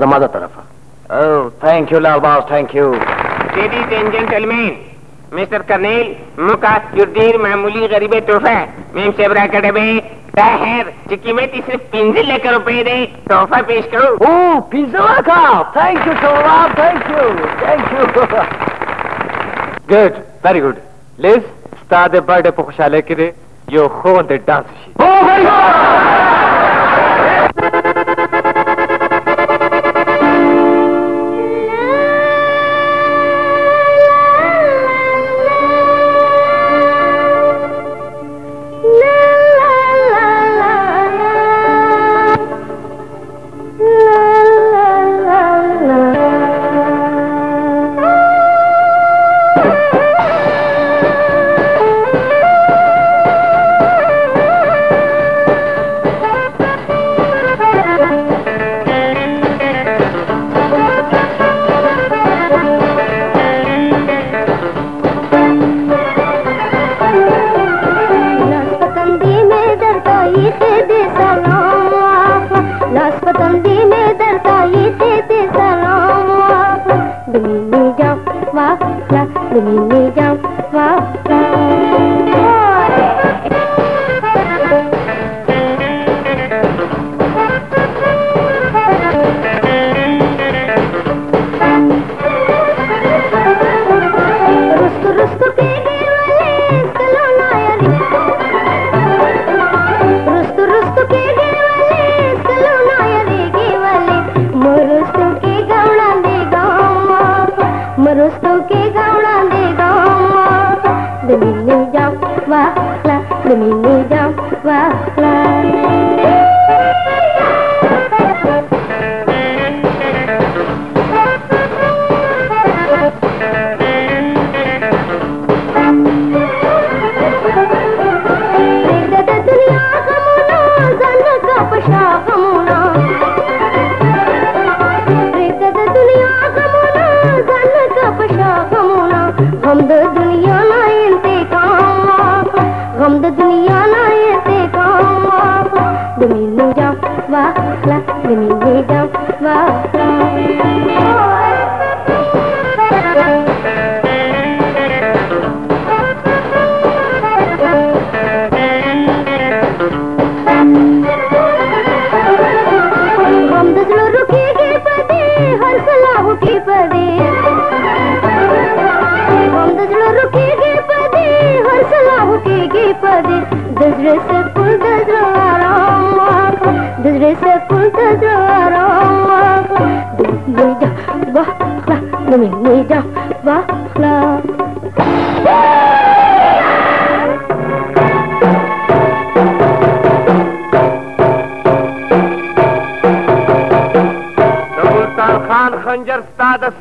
जमादा तरफ। Oh, thank you, Lal Boss, thank you. Ladies and gentlemen, Mr. Colonel, मुका युद्दीर मामूली गरीबे तोहफा मेम सेबरा का डबे ताहर चिकी में सिर्फ पिंजल लेकर रुपए दे तोहफा पेश करो। Oh, पिंजला का, thank you, Sohrab, thank you. Good, very good. Liz, start the birthday पे खुशाले करे, यो खून दे डांस शी। Oh, very good.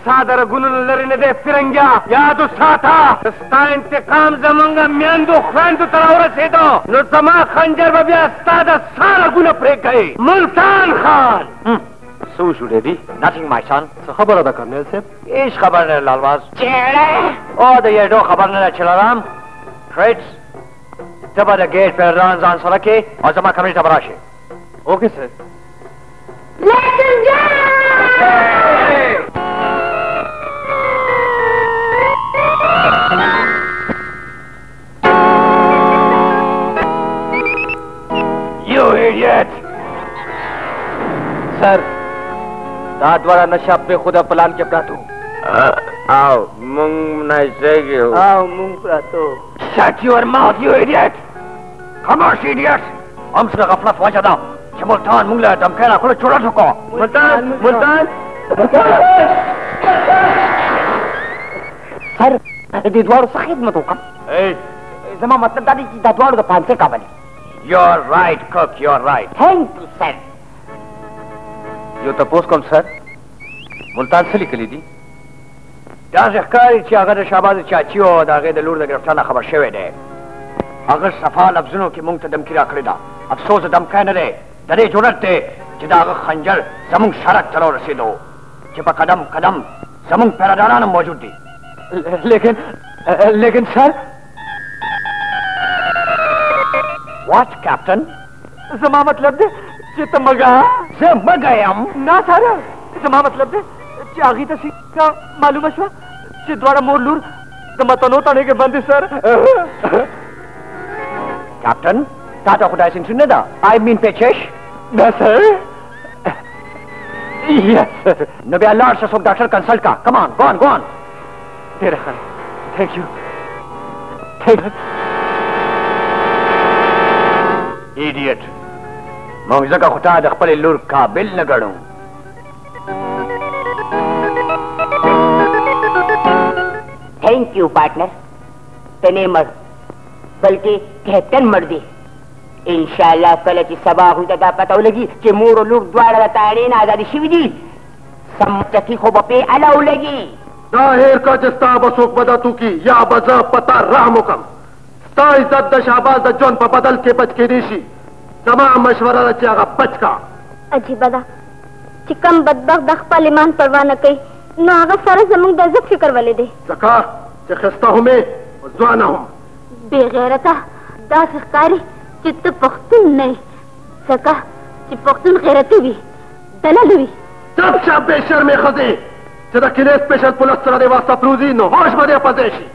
सादर गुनन लरने दे फिरंगिया याद साथा स्ता इंतकाम जमंगा म्यांदो खांदो तरावर से दो नो जमा खंजर बबिया सादा सारा गुना प्रेक गए मुल्तान खान सो शुडे दी नथिंग माय सन सो खबर अदा करने से इस खबर ने लालवास चेड़े ओ दे ये दो खबर ने चलाराम फ्रेड्स जब द गेट पे रंजान सड़के और जमा कमेटी तबराशे okay sir let's go You idiot! Sir, दादवाड़ा नशा पे खुदा पलान के प्रातु। आओ, मुंग नहीं सही हो। आओ, मुंग प्रातु। Shut your mouth, you idiot! खामोश idiot! हम सुना गफलत वाजा दा। मुल्तान मुंगला धमकाना खुले छोड़ा चुका। मुल्तान। सर, दादवाड़ा सखीद मत होगा। जमा मतलब दादी की दादवाड़ा तो 500 काबली। You're right, cook. You're right. Thank you, sir. You the postcom, sir. Multan से लिख ली थी। دا ښکاري چې هغه د شهباز چاچي او د هغې د لور د ګرفتار نه خبر شوی دی. هغه صفا لفظونو کې موږ ته دمکي راکړې ده. افسوس د دمکی نه دی، د دې جرأت دی چې د هغه خنجر زموږ سړک ته راورسېدو چې په قدم قدم زموږ پیراداران هم موجود دي. لیکن سر واټ کیپټن؟ زما مطلب دی چې ته مګه. زه مګه یم؟ نه سر، زما مطلب دی چې هغې ته څنګه معلومه شوه چې دواړه مور لور د متنو تڼۍ کې بند دي سر. کیپټن تا ته خدای سین نه ده؟ آی مین پیچش؟ نه سر. نو بیا لاړ شه څوک ډاکټر کنسلټ کا. کم آن، گو آن، گو آن. ډېره ښه، تھینک یو. ایډیټ، موږ ځکه خو تا د خپلې لور قابل نه ګڼو. Thank you partner. तने मर बल्कि कैप्टन मर दे. इंशाल्लाह कल की सबा हुई तदा पता लगी कि मोर लोग द्वारा ताड़े ना आजादी शिवजी सम्मति को बपे अलाउ लगी. जाहिर का जस्ता बसोक बदा तू की या बजा पता रामुकम स्ता इज्जत द शाहबाज द जोन पर बदल के बच के देशी तमाम मशवरा रचागा बच का. अजीब दा चिकम बदबख्त द खपल ईमान परवाह न कई नो आगा सारा जमंग द इज्जत फिकर वाले दे. जका जे खस्ता हुमे और जवाना हम बेगैरता दा सरकारी चित्त पख्तून नहीं सका कि पख्तून गैरती भी दलाल भी. जब शाह बेशर में खजे जरा किले स्पेशल पुलिस सरा दे वास्ता प्रूजी नो होश बदे पजेशी.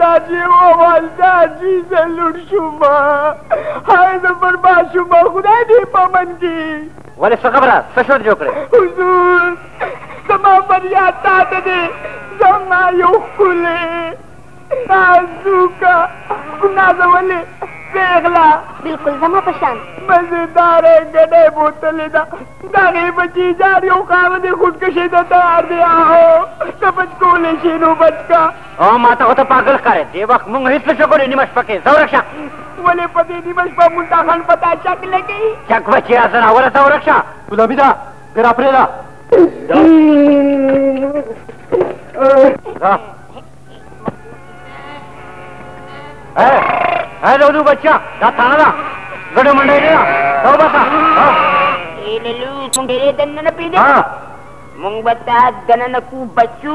दादी ओ वालदाजी से लुड़शुमा हाय जबर बाशुमा खुदा दी पमन की. वले सखबरा सशर जो करे हुजूर समा फरियाद तात दे जमा यो खुले नाजुका नाजवले पेगला बिल्कुल जमा पशान मजेदार गडे बोतले दा दागे बची जा रही हो कावदे खुदकशी दा तार दे आओ सबच कोले शेनो बचका. ओ माता हो तो पागल करे दे वक्त मुंग हित पे चकोरे निमश पके संरक्षा वले पति निमश पा मुंडा खान पता चक लगी चक बची आसना वला संरक्षा गुलाबीदा फिर अपरेला. है दोनों बच्चा ना थाना ना गड़ो मंडे ना तो बता. ए लल्लू तुम तेरे दन्न न पीदे. हां मुंग बता दन्न न कु बच्चू.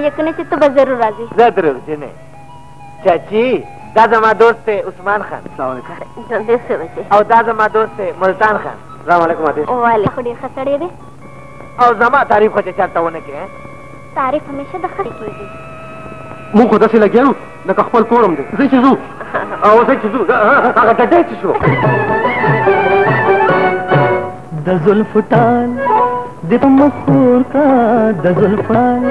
यकने से तो जरूर राजी. जरूर जिने चाची दादा मा दोस्त है उस्मान खान. जल्दी से बचे. और दादा मा दोस्त है मुल्तान खान. सलाम अलैकुम आदि. वाले खुदी खसड़े दे. और जमा तारीफ को चाहता होने के हैं. तारीफ हमेशा दखल कीजिए. मुंह को दसी लगे न कखपल कोरम दे जी चीजू और से चीजू का डटे चीजू द जुल्फटान दिप मखूर का द जुल्फान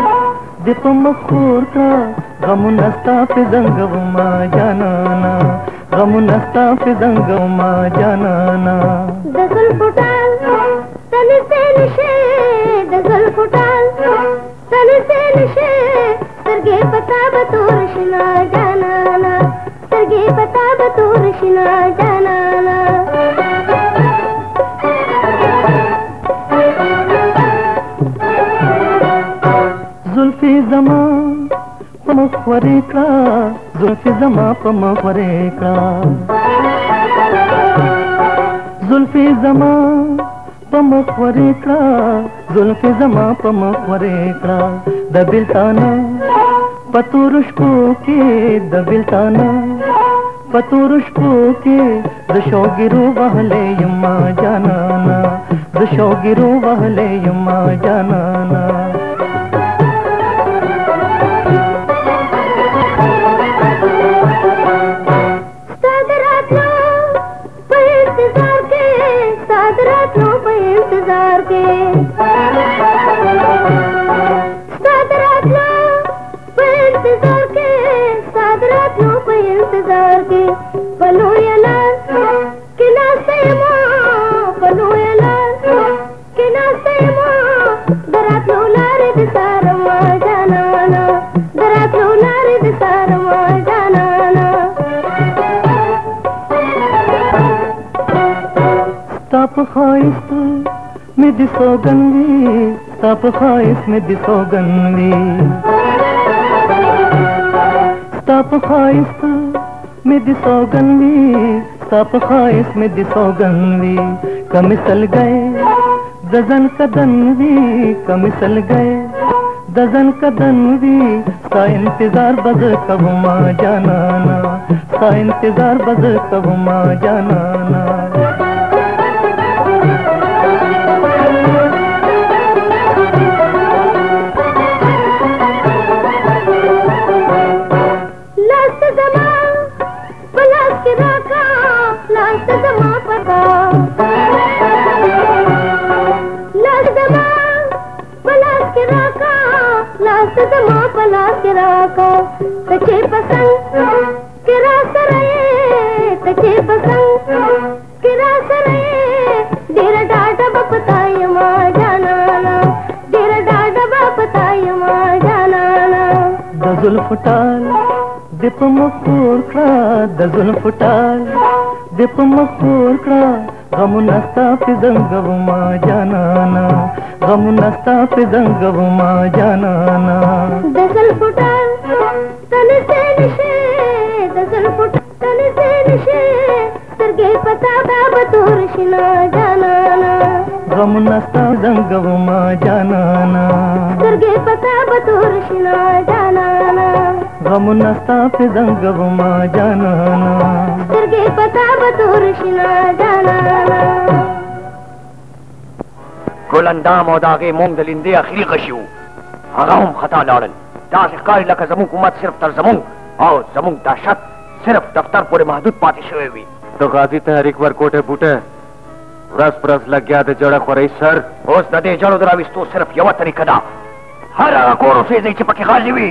दिप मखूर का गम नस्ता पे जंगमा जानाना गम नस्ता पे जंगमा जानाना. द जुल्फटान तन से निशे द जुल्फटान तन से निशे सरगे पता बतूर शिना जानाना सरगे पता बतूर शिना जानाना. मखवरेकड़ा जुल्फी जमा प मखवरेकड़ा जुल्फी जमा प मखवरेकड़ा जुल्फी जमा प मखवरेकड़ा दबिलताना पतुरुष्को के दबिलताना पतुरुष्को के दशोगिरो वहले यम्मा जानाना दशोगिरो वहले यम्मा जानाना ताप ख्वाइश में दिसोगनवी ताप ख्वाइश में दिसोगनवी ताप ख्वाइश में दिसोगनवी ताप ख्वाइश में दिसोगनवी कमिसल गए दजन कदनवी कमिसल गए दजन कदनवी सा इंतजार बज कब माँ जानाना सा इंतजार बज कब माँ जानाना तचे पसंद किरा सरे तचे पसंद किरा सरे डेरा डाडा बपताय माँ जानाना डेरा डाडा बपताय माँ जानाना दजुल फुटाल दिप मखूर का दजुल फुटाल दिप मखूर का गम नस्ता पिजंगव माँ जानाना गम नस्ता पिजंगव माँ जानाना दजुल फुटाल तन से निशे दजुल फुटाल तन से निशे सरगे पता बाबा तोरशिना जानाना गम नस्ता पिजंगव माँ जानाना सरगे पता बतोरशिना जानाना गम नस्ता पिजंगव माँ जानाना सरगे पता बतोरशिना जानाना गुलंदाम और दागे मोंग दलिंदे आखिरी गशियो आगाम खता लाड़न दास कारी लका जमुन कुमत सिर्फ तर जमुन और जमुन दाशत सिर्फ दफ्तर पूरे महदूद पाती शुए हुई तो गाजी तहरीक वर कोटे बूटे रस परस लग गया थे जड़ा खोरई सर उस नदे जड़ो दराविस तो सिर्फ यवा तरीका दा हर आगा कोरो से जै चिपके गाजी हुई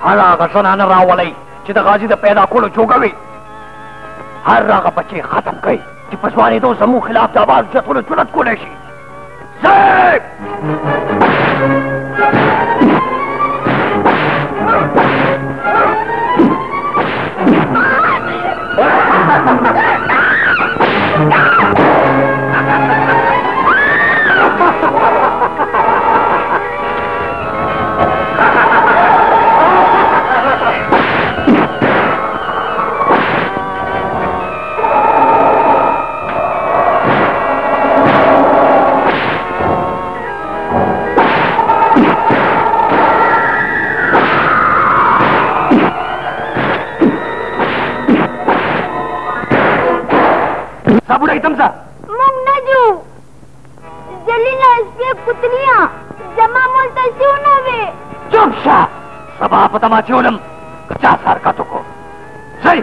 हर आगा सनाना राव वाली चिता गाजी दा पैदा कोलो जोगावी हर आगा बच्चे खत्म गई कि पसवानी दो समूह खिलाफ आवाज जतुल चुलत को Leshi Tamaciolum, kecasar katuku. Zai,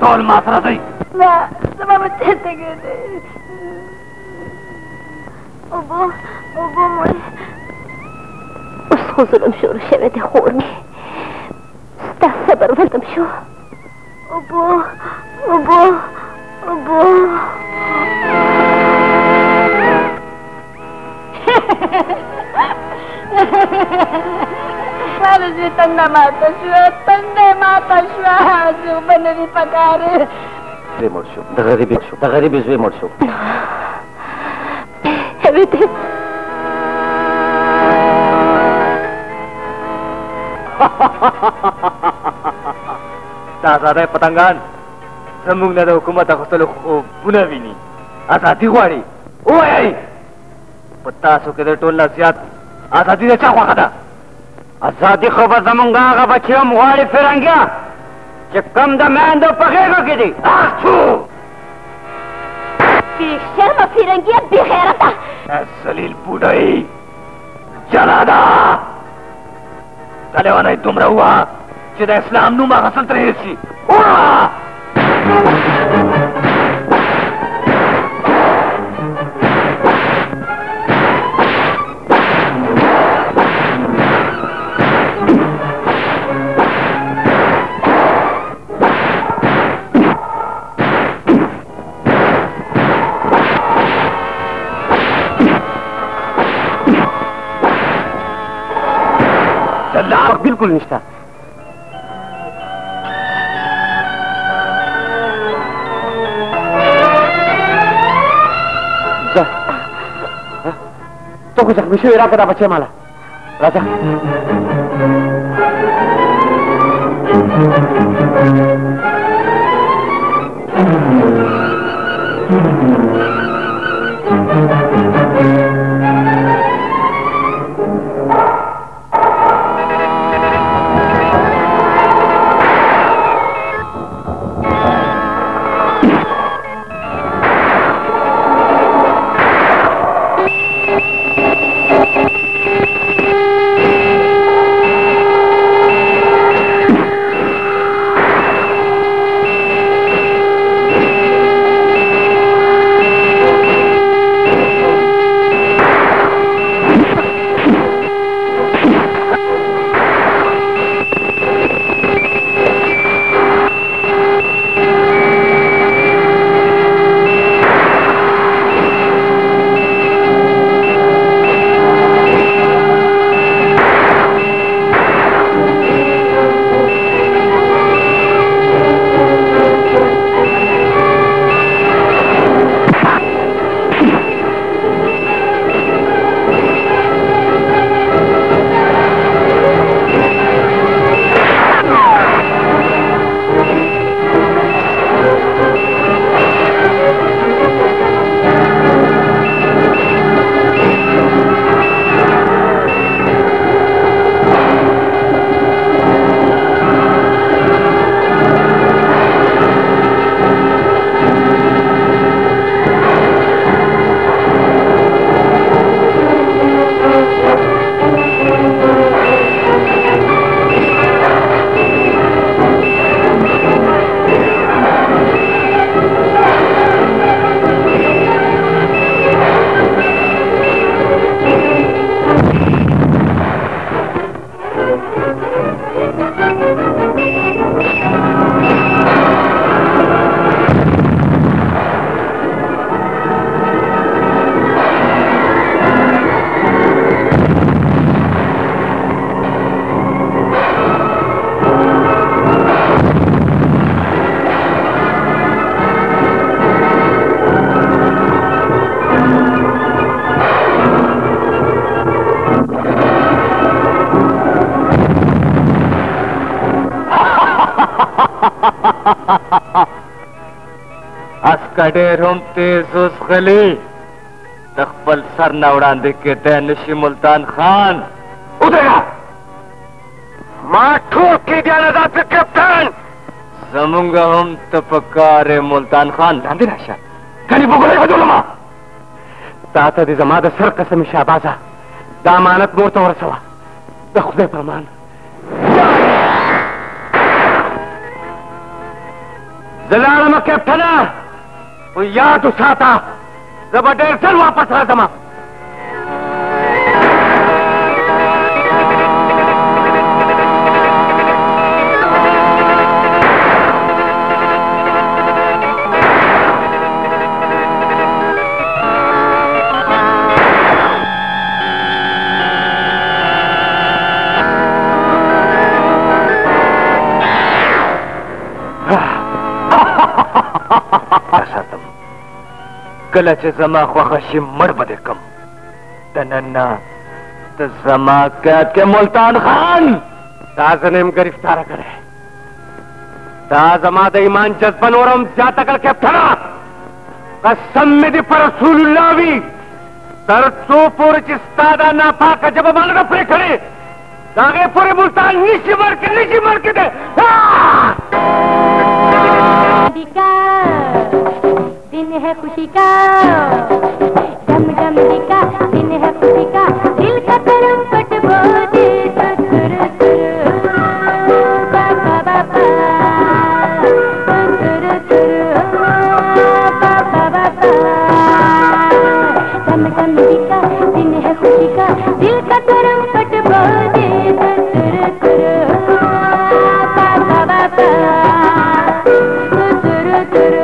tol matra zai. Na, sama macete gede. Obo moy. Usho zulum shur shevete khorni. Sta sabar veltam shu. Obo. Tanda mata shwa, zubanari pagare. Zwe morsu, dagari zwe morsu. Everything. ताजादा पतंगान जमुंग ना हुकूमत अखतलो बुनावीनी आजादी वाड़ी ओए पत्ता सो के टोलना सियात आजादी ने चाखवा खदा आजादी खबर जमुंगा आगा बच्चियों मुहारी फिरंगिया कि कम दमान दो पगेगा की दी आछू बेशर्म फिरंगिया बेगैरता सलील बुढ़ाई जलादा तलेवाना ही तुम रहुआ चिदा इस्लाम नुमा हसंत रहे सी बिल्कुल निष्ठा तो कुछ विषय इरा कदा बच्चे माला राजा अस्कड़े रोमते सुसखली तख्पल सर न उड़ान देख के तैनशी मुल्तान खान उतरेगा मां ठोक के जाना पे कैप्टन जमुंगा हम तपकारे मुल्तान खान लांदे राशा कनी बुगले बदुलमा ताता दी जमादा सर कसम शाहबाजा दामानत मोत और सवा दखुदे परमान जलालमा कैप्टना वो याद उसाता जबरदस्त वापस आ जमा कल चे जमा ख्वाशी मर बदे कम तनन्ना तो जमा कैद के मुल्तान खान ताजनेम गिरफ्तार करे ताजमाद ईमान जज्बन और हम ज्यादा करके फरा कसम में दी पर रसूलुल्लाह सर चोपुर चिस्तादा नापा का जब मान रफे खड़े तागे पूरे मुल्तान नीचे मर के दे दिन है खुशी का डम डम का दिन है खुशी का दिल का करम पट बोले तुर तुर बाबा बाबा तुर तुर बाबा बाबा डम डम का दिन है खुशी का दिल का करम पट बोले तुर तुर बाबा बाबा तुर तुर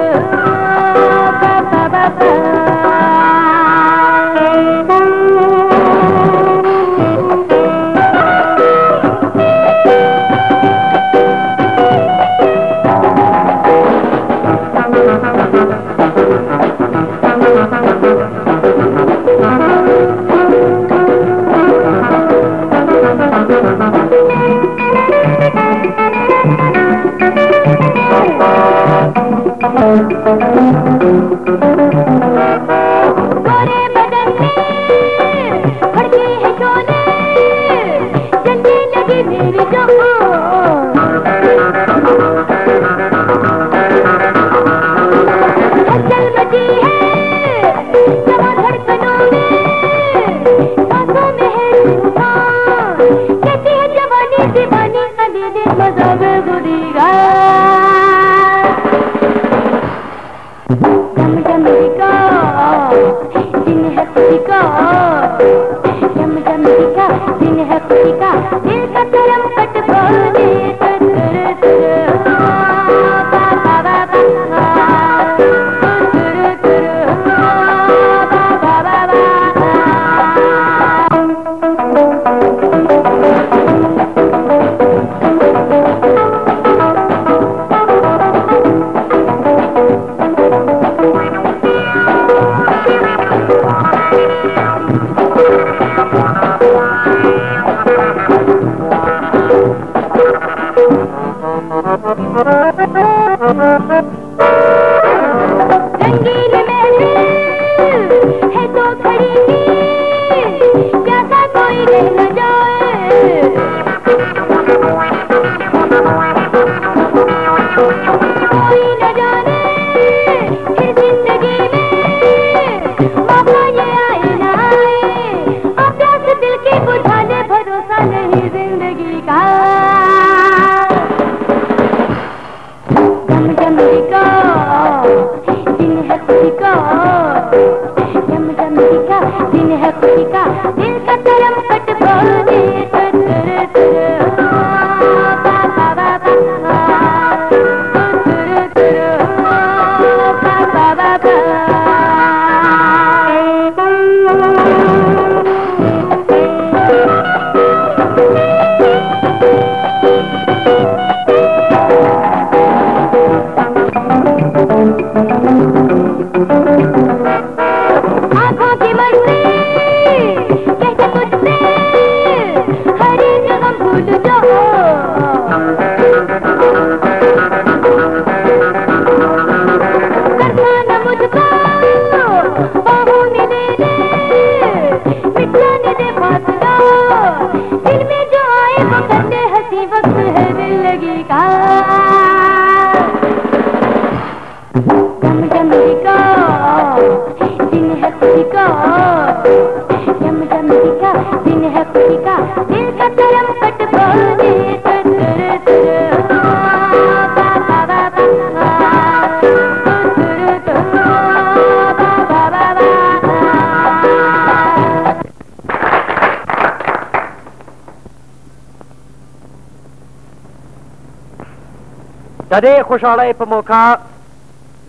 دې خوشحالۍ په موقع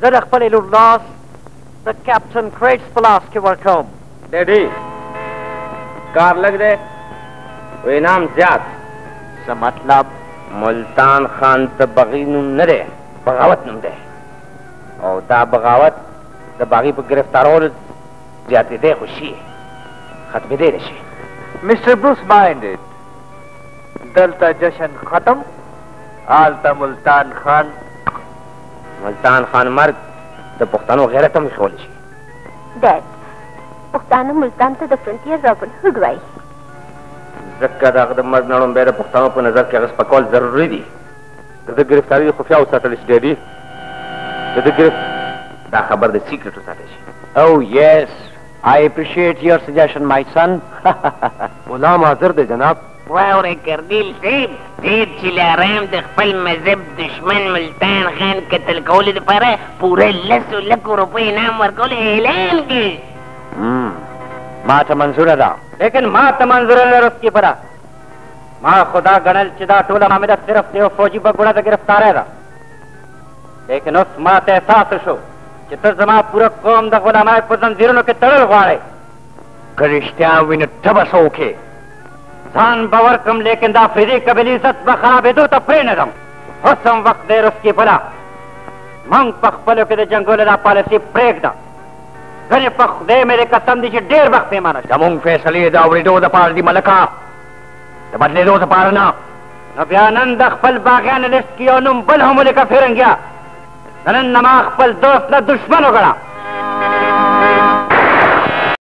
زه د خپلې لور لاس د کیپټن کریټس په لاس کې ورکوم. ډیډي کار لګ دی و انعام زیات څه مطلب ملتان خان ته بغي نوم نه دی بغاوت نوم دی او دا بغاوت د باغي په گرفتارولو زیاتېدی خو شي ختمېدی نه شي. Mr. Bruce minded दलता जश्न खत्म आलता मुल्तान खान مرګ د پښتنو غیرت هم ښوول شي. ډیډ پښتانه ملتان ته د فرنټیر رابن هوډ وایي. ځکه د هغه د مرګ نه وړاندې د پښتنو په نظر کې هغه سپکول ضروري دي. د ده ګرفتاري د خفیه وساتل شي ډیډي. د ده دا خبر د سیکرټ وساتل شي. او یس I appreciate your suggestion, my son. غلام حاضر دی جناب. واورې کرنیل صاحب ډېر چې لارام د خپل مذهب دشمن ملتان خان قتل کولو دپاره پوره 10 روپۍ انعام ورکولو اعلان کړي. ما ته منظوره ده لیکن ما ته منظوره نه رسکي پره. ما خدا ګڼل چې دا ټوله معامله صرف د یو فوجي بګوړه د ګرفتارۍ ده. لیکن اوس ما ته احساس شو چې ته زما پوره قوم د غلامۍ په زنځیرونو کې تړل غواړې. که رښتیا وي نو ته به څه وکړې؟ ځان به ورکړم لیکن دا افریدي قبیلې عزت به خرابېدو ته پرېنږدم. اوس هم وخت دی رسکي پله موږ په خپلو کې د جنګولو دا پالیسي پرېږده. ګنې په خدای مې د قسم دي چې ډېر وخت پیمانه شته. زموږ فیصلې د اورېدو دپاره دي ملکه، د بدلېدو دپاره نه. نو بیا نن د خپل باغیانو لیست کې یو نوم بل هم ولیکه فرنګیا. د نن نه ما خپل دوست نه دشمن وګڼه.